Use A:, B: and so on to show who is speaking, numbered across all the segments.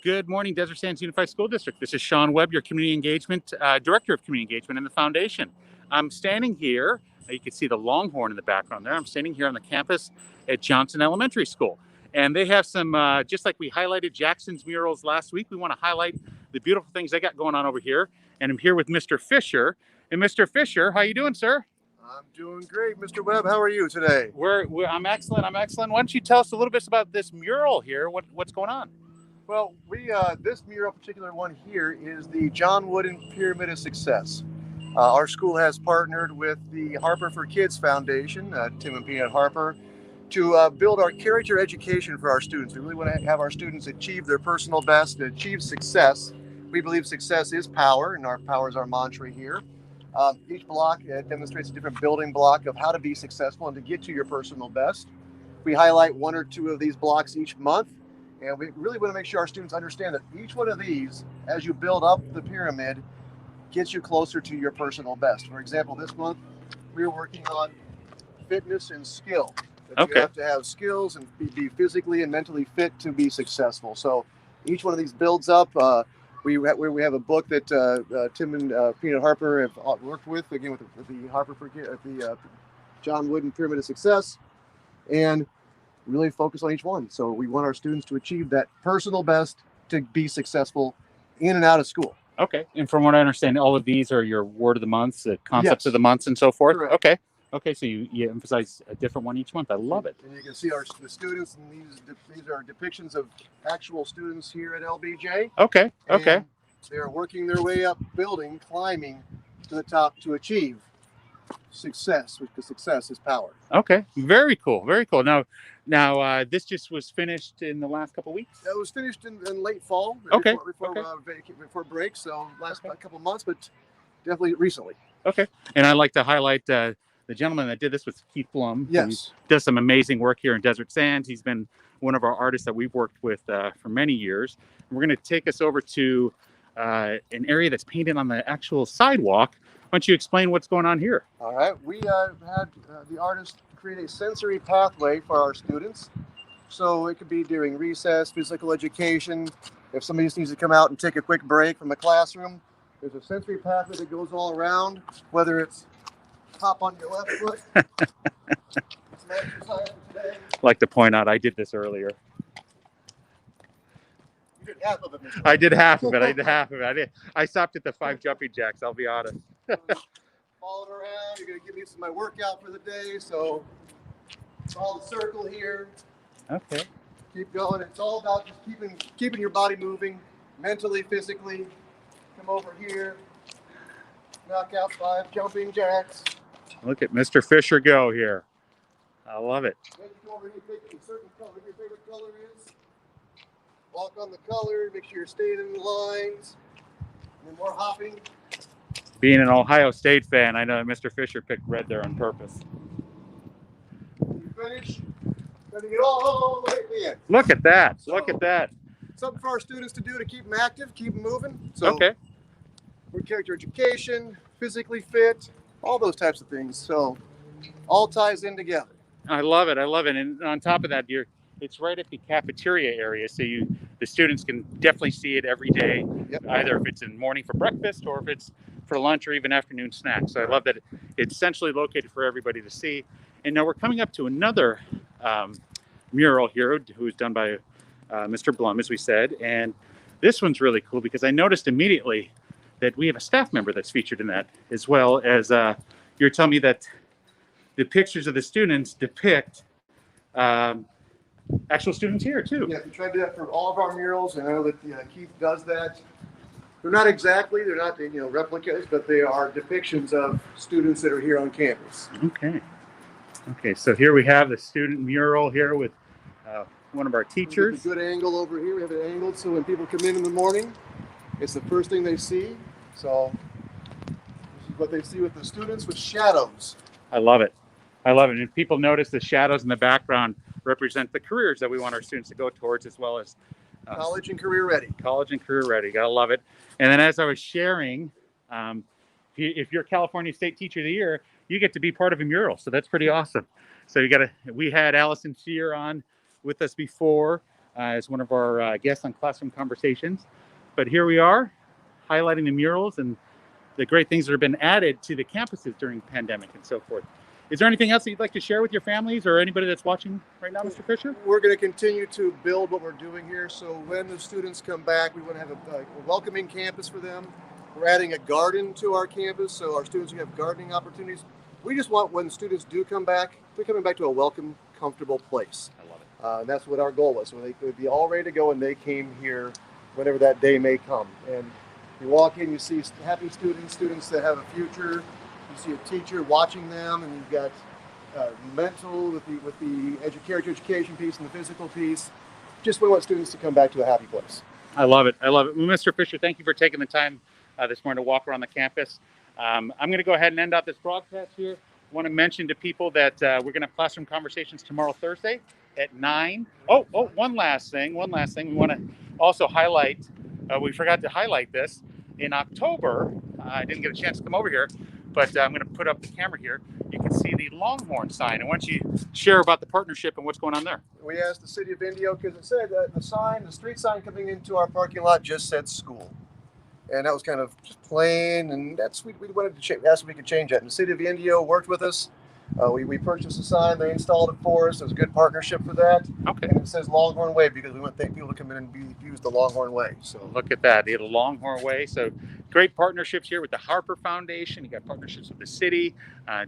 A: Good morning, Desert Sands Unified School District. This is Sean Webb, your Community Engagement, Director of Community Engagement in the Foundation. I'm standing here, you can see the Longhorn in the background there. I'm standing here on the campus at Johnson Elementary School. And they have some, just like we highlighted Jackson's murals last week, we want to highlight the beautiful things they got going on over here. And I'm here with Mr. Fisher. And Mr. Fisher, how you doing, sir?
B: I'm doing great, Mr. Webb. How are you today?
A: I'm excellent. I'm excellent. Why don't you tell us a little bit about this mural here? What's going on?
B: Well, this mural, particular one here, is the John Wooden Pyramid of Success. Our school has partnered with the Harper for Kids Foundation, Tim and Peanut Harper, to build our character education for our students. We really want to have our students achieve their personal best, achieve success. We believe success is power, and our power is our mantra here. Each block demonstrates a different building block of how to be successful and to get to your personal best. We highlight one or two of these blocks each month. And we really want to make sure our students understand that each one of these, as you build up the pyramid, gets you closer to your personal best. For example, this month, we're working on fitness and skill. That You have to have skills and be physically and mentally fit to be successful. So each one of these builds up. We have a book that Tim and Peanut Harper have worked with, again, with the Harper for the John Wooden Pyramid of Success. And really focus on each one. So we want our students to achieve that personal best to be successful in and out of school.
A: Okay. And from what I understand, all of these are your word of the months, the concepts of the months and so forth.
B: Correct.
A: Okay. Okay. So you emphasize a different one each month. I love it.
B: And you can see the students, and these are depictions of actual students here at LBJ.
A: Okay. Okay.
B: And they're working their way up, climbing to the top to achieve success, because success is power.
A: Okay. Very cool. Very cool. Now, this just was finished in the last couple of weeks?
B: It was finished in late fall.
A: Okay.
B: Before break, so last couple of months, but definitely recently.
A: Okay. And I'd like to highlight the gentleman that did this was Keith Blum.
B: Yes.
A: He does some amazing work here in Desert Sands. He's been one of our artists that we've worked with for many years. And we're going to take us over to an area that's painted on the actual sidewalk. Why don't you explain what's going on here?
B: All right. We had the artist create a sensory pathway for our students. So it could be during recess, physical education. If somebody just needs to come out and take a quick break from the classroom, there's a sensory pathway that goes all around, whether it's hop on your left foot. Some exercise for today.
A: I'd like to point out I did this earlier.
B: You did half of it.
A: I did half of it. I stopped at the 5 jumping jacks, I'll be honest.
B: Following around, you're going to give me some of my workout for the day. So follow the circle here.
A: Okay.
B: Keep going. It's all about just keeping your body moving, mentally, physically. Come over here. Knock out 5 jumping jacks.
A: Look at Mr. Fisher go here. I love it.
B: Then you go over here, pick a certain color. Your favorite color is. Walk on the color. Make sure you're staying in the lines. And then more hopping.
A: Being an Ohio State fan, I know that Mr. Fisher picked red there on purpose.
B: When you finish, then you get all the way to the end.
A: Look at that. Look at that.
B: Something for our students to do to keep them active, keep them moving. So
A: okay.
B: We're character education, physically fit, all those types of things. So all ties in together.
A: I love it. I love it. And on top of that, it's right at the cafeteria area, so the students can definitely see it every day.
B: Yep.
A: Either if it's in the morning for breakfast or if it's for lunch or even afternoon snacks. So I love that it's centrally located for everybody to see. And now we're coming up to another mural here, who's done by Mr. Blum, as we said. And this one's really cool because I noticed immediately that we have a staff member that's featured in that, as well as you're telling me that the pictures of the students depict actual students here too.
B: Yeah, we try to do that for all of our murals. I know that Keith does that. They're not replicas, but they are depictions of students that are here on campus.
A: Okay. Okay, so here we have the student mural here with one of our teachers.
B: A good angle over here. We have it angled so when people come in the morning, it's the first thing they see. So this is what they see with the students with shadows.
A: I love it. I love it. And people notice the shadows in the background represent the careers that we want our students to go towards, as well as
B: college and career ready.
A: College and career ready. Gotta love it. And then as I was sharing, if you're California State Teacher of the Year, you get to be part of a mural. So that's pretty awesome. So we had Allison Fear on with us before. as one of our guests on Classroom Conversations. But here we are, highlighting the murals and the great things that have been added to the campuses during the pandemic and so forth. Is there anything else that you'd like to share with your families or anybody that's watching right now, Mr. Fisher?
B: We're going to continue to build what we're doing here. So when the students come back, we want to have a welcoming campus for them. We're adding a garden to our campus, so our students can have gardening opportunities. We just want when students do come back, they're coming back to a welcome, comfortable place.
A: I love it.
B: And that's what our goal was. So they would be all ready to go, and they came here whenever that day may come. And you walk in, you see happy students that have a future. You see a teacher watching them, and you've got mental with the character education piece and the physical piece. Just we want students to come back to a happy place.
A: I love it. I love it. Well, Mr. Fisher, thank you for taking the time this morning to walk around the campus. I'm going to go ahead and end out this broadcast here. I want to mention to people that we're going to have Classroom Conversations tomorrow, Thursday at 9. Oh, one last thing. We want to also highlight, we forgot to highlight this. In October, I didn't get a chance to come over here, but I'm going to put up the camera here. You can see the Longhorn sign. And why don't you share about the partnership and what's going on there? We
B: asked the city of Indio because it said that the street sign coming into our parking lot just said school. And that was kind of just plain, and we wanted to ask if we could change that. And the city of Indio worked with us. We purchased a sign, they installed it for us. It was a good partnership for that.
A: Okay.
B: And it says Longhorn Way because we want people to come in and use the Longhorn Way. So
A: look at that, the Longhorn Way. So great partnerships here with the Harper Foundation. You got partnerships with the city,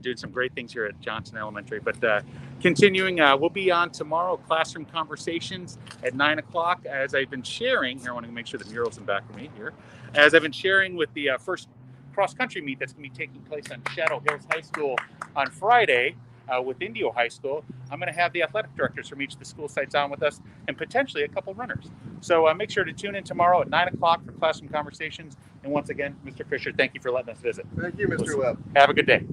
A: doing some great things here at Johnson Elementary. But continuing, we'll be on tomorrow, Classroom Conversations at 9 o'clock. As I've been sharing here, I want to make sure the mural's in back of me here. As I've been sharing with the first cross-country meet that's going to be taking place on Shadow Hills High School on Friday with Indio High School, I'm going to have the athletic directors from each of the school sites on with us and potentially a couple runners. So make sure to tune in tomorrow at 9 o'clock for Classroom Conversations. And once again, Mr. Fisher, thank you for letting us visit.
B: Thank you, Mr. Webb.
A: Have a good day.